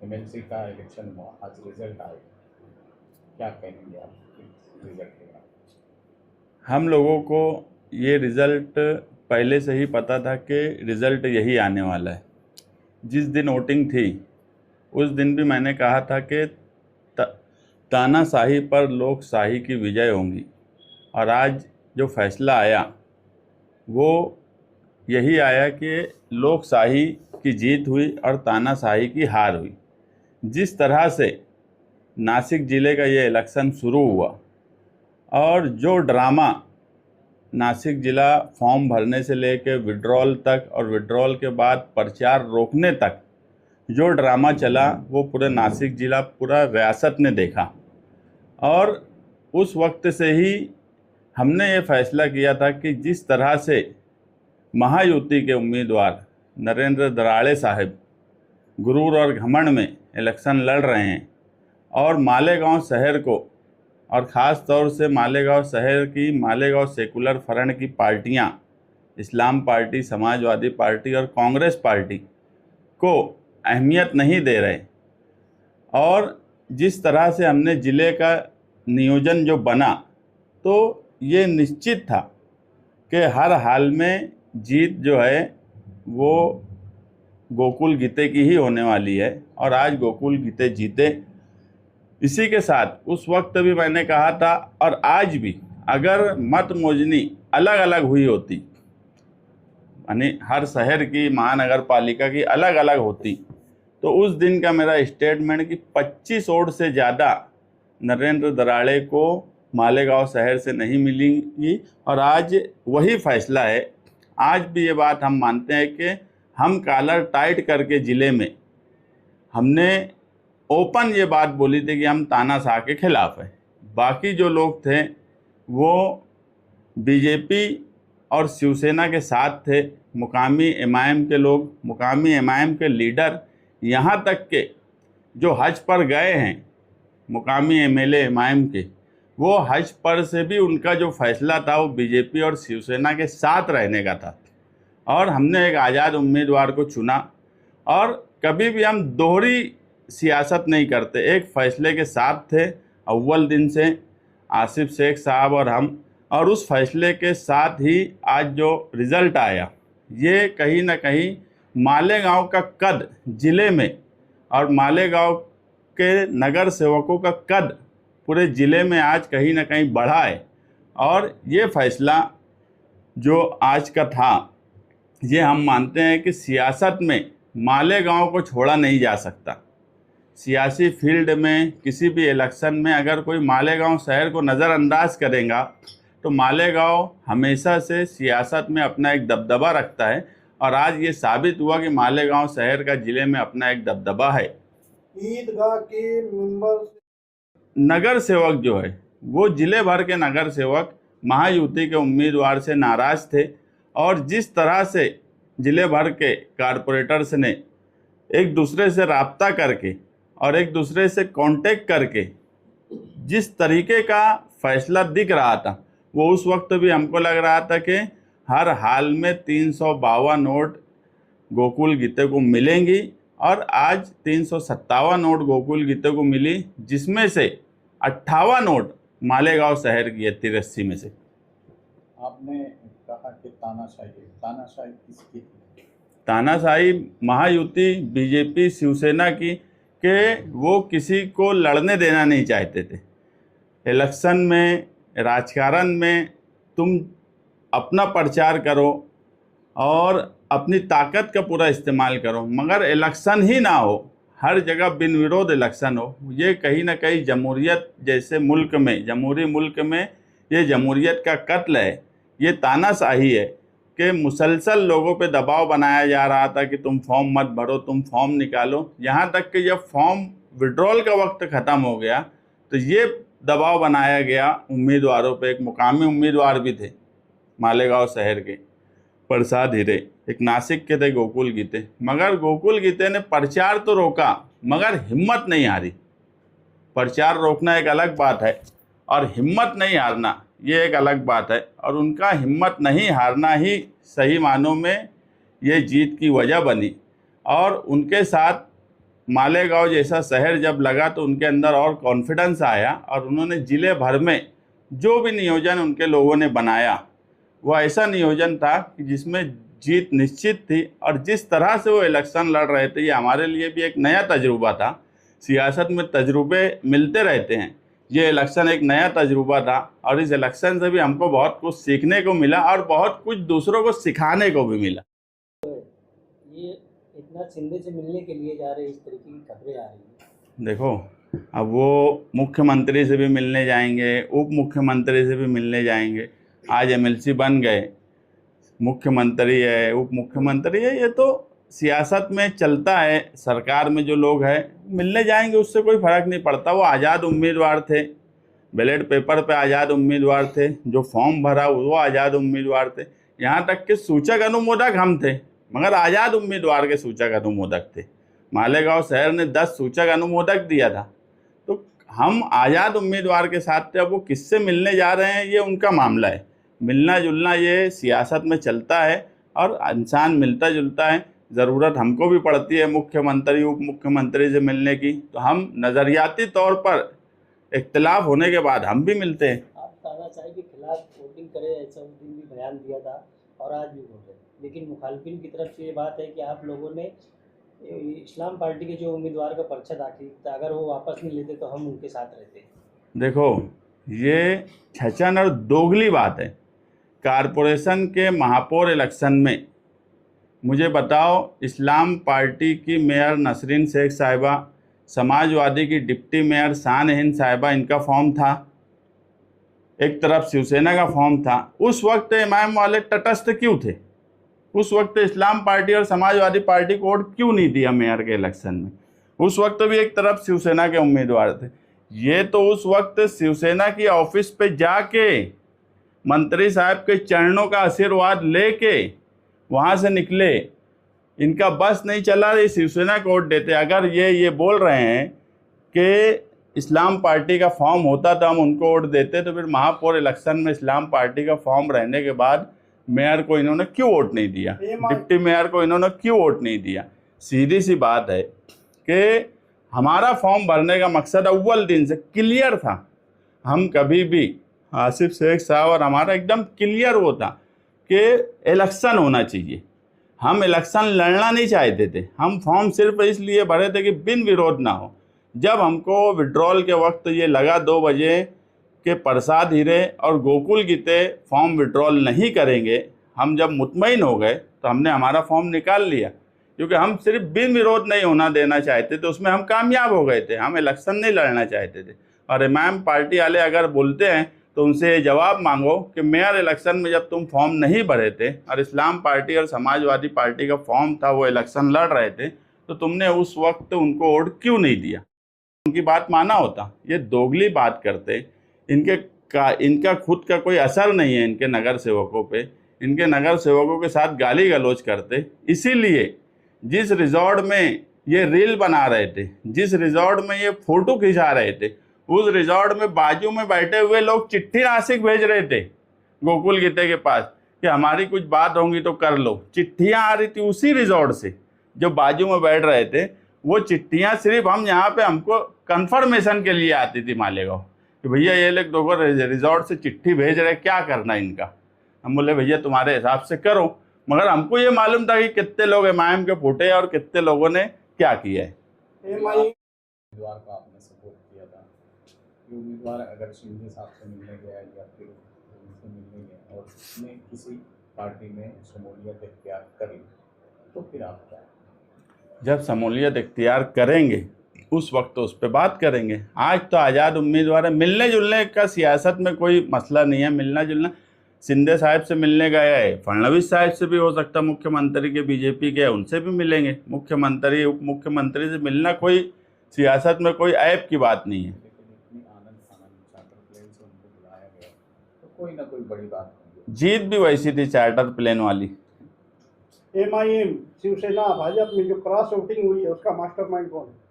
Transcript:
MLC का election हुआ, आज रिजल्ट आए, क्या कहेंगे आप रिजल्ट के बारे में? हम लोगों को ये रिज़ल्ट पहले से ही पता था कि रिज़ल्ट यही आने वाला है। जिस दिन वोटिंग थी उस दिन भी मैंने कहा था कि तानाशाही पर लोकशाही की विजय होगी, और आज जो फैसला आया वो यही आया कि लोकशाही की जीत हुई और तानाशाही की हार हुई। जिस तरह से नासिक ज़िले का ये इलेक्शन शुरू हुआ और जो ड्रामा नासिक ज़िला फॉर्म भरने से लेकर विड्रॉल तक और विड्रॉल के बाद प्रचार रोकने तक जो ड्रामा चला, वो पूरे नासिक ज़िला, पूरा रियासत ने देखा। और उस वक्त से ही हमने ये फैसला किया था कि जिस तरह से महायुति के उम्मीदवार नरेंद्र दराड़े साहब गुरूर और घमंड में इलेक्शन लड़ रहे हैं और मालेगांव शहर को, और ख़ास तौर से मालेगांव शहर की मालेगांव सेकुलर फ्रंट की पार्टियां, इस्लाम पार्टी, समाजवादी पार्टी और कांग्रेस पार्टी को अहमियत नहीं दे रहे, और जिस तरह से हमने ज़िले का नियोजन जो बना, तो ये निश्चित था कि हर हाल में जीत जो है वो गोकुल गीते की ही होने वाली है, और आज गोकुल गीते जीते। इसी के साथ उस वक्त भी मैंने कहा था, और आज भी, अगर मत मोजनी अलग अलग हुई होती, यानी हर शहर की महानगर पालिका की अलग अलग होती, तो उस दिन का मेरा स्टेटमेंट कि 25 वोट से ज़्यादा नरेंद्र दराड़े को मालेगांव शहर से नहीं मिलेंगी, और आज वही फैसला है। आज भी ये बात हम मानते हैं कि हम कॉलर टाइट करके ज़िले में हमने ओपन ये बात बोली थी कि हम तानाशाह के खिलाफ हैं। बाकी जो लोग थे वो बीजेपी और शिवसेना के साथ थे, मुकामी एमआईएम के लोग, मुकामी एमआईएम के लीडर, यहाँ तक के जो हज पर गए हैं मुकामी एमएलए एमआईएम के, वो हज पर से भी उनका जो फैसला था वो बीजेपी और शिवसेना के साथ रहने का था, और हमने एक आज़ाद उम्मीदवार को चुना। और कभी भी हम दोहरी सियासत नहीं करते, एक फ़ैसले के साथ थे अव्वल दिन से आसिफ शेख साहब और हम, और उस फैसले के साथ ही आज जो रिज़ल्ट आया, ये कहीं ना कहीं मालेगांव का कद ज़िले में और मालेगांव के नगर सेवकों का कद पूरे ज़िले में आज कहीं ना कहीं बढ़ा है। और ये फैसला जो आज का था, ये हम मानते हैं कि सियासत में मालेगांव को छोड़ा नहीं जा सकता। सियासी फील्ड में किसी भी इलेक्शन में अगर कोई मालेगांव शहर को नज़रअंदाज करेगा, तो मालेगांव हमेशा से सियासत में अपना एक दबदबा रखता है, और आज ये साबित हुआ कि मालेगांव शहर का ज़िले में अपना एक दबदबा है। ईदगाह के मेंबर, नगर सेवक जो है वो ज़िले भर के नगर सेवक महायुति के उम्मीदवार से नाराज़ थे, और जिस तरह से ज़िले भर के कारपोरेटर्स ने एक दूसरे से राब्ता करके और एक दूसरे से कांटेक्ट करके जिस तरीके का फैसला दिख रहा था, वो उस वक्त भी हमको लग रहा था कि हर हाल में 352 नोट गोकुल गीते को मिलेंगी, और आज 357 नोट गोकुल गीते को मिली, जिसमें से 58 नोट मालेगांव शहर की है 83 में से। आपने कहा कि तानाशाही किसकी थी? तानाशाही महायुति बीजेपी शिवसेना की, कि वो किसी को लड़ने देना नहीं चाहते थे। इलेक्शन में, राजकारण में तुम अपना प्रचार करो और अपनी ताकत का पूरा इस्तेमाल करो, मगर इलेक्शन ही ना हो, हर जगह बिन विरोध इलेक्शन हो। ये कहीं ना कहीं जमहूरियत जैसे मुल्क में, जमहूरी मुल्क में ये जमहूरियत का कत्ल है। ये तानाशाही है कि मुसलसल लोगों पे दबाव बनाया जा रहा था कि तुम फॉर्म मत भरो, तुम फॉर्म निकालो। यहाँ तक कि जब फॉर्म विड्रॉल का वक्त ख़त्म हो गया, तो ये दबाव बनाया गया उम्मीदवारों पे। एक मुकामी उम्मीदवार भी थे मालेगांव शहर के, प्रसाद हीरे, एक नासिक के थे गोकुल गीते, मगर गोकुल गीते ने प्रचार तो रोका मगर हिम्मत नहीं हारी। प्रचार रोकना एक अलग बात है और हिम्मत नहीं हारना ये एक अलग बात है, और उनका हिम्मत नहीं हारना ही सही मानों में ये जीत की वजह बनी। और उनके साथ मालेगांव जैसा शहर जब लगा तो उनके अंदर और कॉन्फिडेंस आया और उन्होंने ज़िले भर में जो भी नियोजन उनके लोगों ने बनाया वो ऐसा नियोजन था कि जिसमें जीत निश्चित थी। और जिस तरह से वो इलेक्शन लड़ रहे थे, ये हमारे लिए भी एक नया तजुर्बा था। सियासत में तजुर्बे मिलते रहते हैं, ये इलेक्शन एक नया तजुर्बा था और इस इलेक्शन से भी हमको बहुत कुछ सीखने को मिला और बहुत कुछ दूसरों को सिखाने को भी मिला। ये इतना शिंदे से मिलने के लिए जा रहे, इस तरीके की खबरें आ रही हैं। देखो, अब वो मुख्यमंत्री से भी मिलने जाएंगे, उप मुख्यमंत्री से भी मिलने जाएंगे। आज एमएलसी बन गए, मुख्यमंत्री है, उप मुख्यमंत्री है, ये तो सियासत में चलता है। सरकार में जो लोग हैं मिलने जाएंगे, उससे कोई फ़र्क नहीं पड़ता। वो आज़ाद उम्मीदवार थे, बैलेट पेपर पे आज़ाद उम्मीदवार थे, जो फॉर्म भरा वो आज़ाद उम्मीदवार थे। यहाँ तक कि सूचक अनुमोदक हम थे, मगर आज़ाद उम्मीदवार के सूचक अनुमोदक थे। मालेगांव शहर ने 10 सूचक अनुमोदक दिया था, तो हम आज़ाद उम्मीदवार के साथ थे। अब वो किससे मिलने जा रहे हैं ये उनका मामला है। मिलना जुलना ये सियासत में चलता है और इंसान मिलता जुलता है। ज़रूरत हमको भी पड़ती है मुख्यमंत्री उप मुख्यमंत्री से मिलने की, तो हम नज़रियाती तौर पर इख्तिलाफ होने के बाद हम भी मिलते हैं। आप तानाशाही के खिलाफ वोटिंग करें ऐसा उस दिन भी बयान दिया था और आज भी बोले, लेकिन मुखालफिन की तरफ से ये बात है कि आप लोगों ने इस्लाम पार्टी के जो उम्मीदवार का पर्चा दाखिल था, अगर वो वापस नहीं लेते तो हम उनके साथ रहते। देखो, ये छचन और दोगली बात है। कारपोरेशन के महापौर इलेक्शन में मुझे बताओ, इस्लाम पार्टी की मेयर नसरीन शेख साहिबा, समाजवादी की डिप्टी मेयर शान हिंद साहिबा, इनका फॉर्म था। एक तरफ शिवसेना का फॉर्म था। उस वक्त इमाम वाले तटस्थ क्यों थे? उस वक्त इस्लाम पार्टी और समाजवादी पार्टी को वोट क्यों नहीं दिया मेयर के इलेक्शन में? उस वक्त भी एक तरफ शिवसेना के उम्मीदवार थे। ये तो उस वक्त शिवसेना की ऑफिस पे जाके मंत्री साहब के चरणों का आशीर्वाद लेके वहाँ से निकले। इनका बस नहीं चला, ये शिवसेना को वोट देते। अगर ये बोल रहे हैं कि इस्लाम पार्टी का फॉर्म होता तो हम उनको वोट देते, तो फिर महापौर इलेक्शन में इस्लाम पार्टी का फॉर्म रहने के बाद मेयर को इन्होंने क्यों वोट नहीं दिया? डिप्टी मेयर को इन्होंने क्यों वोट नहीं दिया? सीधी सी बात है कि हमारा फॉर्म भरने का मकसद अव्वल दिन से क्लियर था। हम कभी भी, आसिफ शेख साहब और हमारा एकदम क्लियर वो था कि इलेक्शन होना चाहिए। हम इलेक्शन लड़ना नहीं चाहते थे। हम फॉर्म सिर्फ इसलिए भरे थे कि बिन विरोध ना हो। जब हमको विड्रॉल के वक्त ये लगा 2 बजे कि प्रसाद हीरे और गोकुल गीते फॉर्म विड्रॉल नहीं करेंगे, हम जब मुतमईन हो गए तो हमने हमारा फॉर्म निकाल लिया, क्योंकि हम सिर्फ बिन विरोध नहीं होना देना चाहते थे। उसमें हम कामयाब हो गए थे। हम इलेक्शन नहीं लड़ना चाहते थे। और इमाम पार्टी वाले अगर बोलते हैं तो उनसे ये जवाब मांगो कि मेयर इलेक्शन में जब तुम फॉर्म नहीं भरे थे और इस्लाम पार्टी और समाजवादी पार्टी का फॉर्म था, वो इलेक्शन लड़ रहे थे, तो तुमने उस वक्त उनको वोट क्यों नहीं दिया? उनकी बात माना होता। ये दोगली बात करते। इनका खुद का कोई असर नहीं है इनके नगर सेवकों पे। इनके नगर सेवकों के साथ गाली गलौज करते। इसीलिए जिस रिजॉर्ट में ये रील बना रहे थे, जिस रिजॉर्ट में ये फ़ोटो खिंचा रहे थे, उस रिजॉर्ट में बाजू में बैठे हुए लोग चिट्ठी नासिक भेज रहे थे गोकुल गीते के पास कि हमारी कुछ बात होंगी तो कर लो। चिट्ठियाँ आ रही थी उसी रिजॉर्ट से जो बाजू में बैठ रहे थे। वो चिट्ठियाँ सिर्फ हम यहाँ पे हमको कंफर्मेशन के लिए आती थी मालेगांव कि भैया ये लोग दो रिजॉर्ट से चिट्ठी भेज रहे, क्या करना इनका? हम बोले भैया तुम्हारे हिसाब से करो, मगर हमको ये मालूम था कि कितने लोग इमाम के फूटे और कितने लोगों ने क्या किया है। उम्मीदवार का आपने सपोर्ट किया था, ये उम्मीदवार अगर शिंदे साहब से मिलने गया या फिर उनसे मिलने गया और उसने किसी पार्टी में शमूलियत इख्तियार करी, तो फिर आप क्या? जब शमूलियत इख्तियार करेंगे उस वक्त तो उस पर बात करेंगे। आज तो आज़ाद उम्मीदवार है। मिलने जुलने का सियासत में कोई मसला नहीं है। मिलना जुलना, शिंदे साहब से मिलने गया है, फडणवीस साहब से भी हो सकता, मुख्यमंत्री के बीजेपी के, उनसे भी मिलेंगे। मुख्यमंत्री उप मुख्यमंत्री से मिलना कोई सियासत में कोई ऐब की बात नहीं है। लेकिन इतनी आनंद चार्टर प्लेन से उनको बुलाया गया, तो कोई ना कोई बड़ी बात होगी। जीत भी वैसी थी चार्टर प्लेन वाली। एमआईएम शिवसेना भाजपा में जो क्रॉस वोटिंग हुई है उसका मास्टरमाइंड कौन है?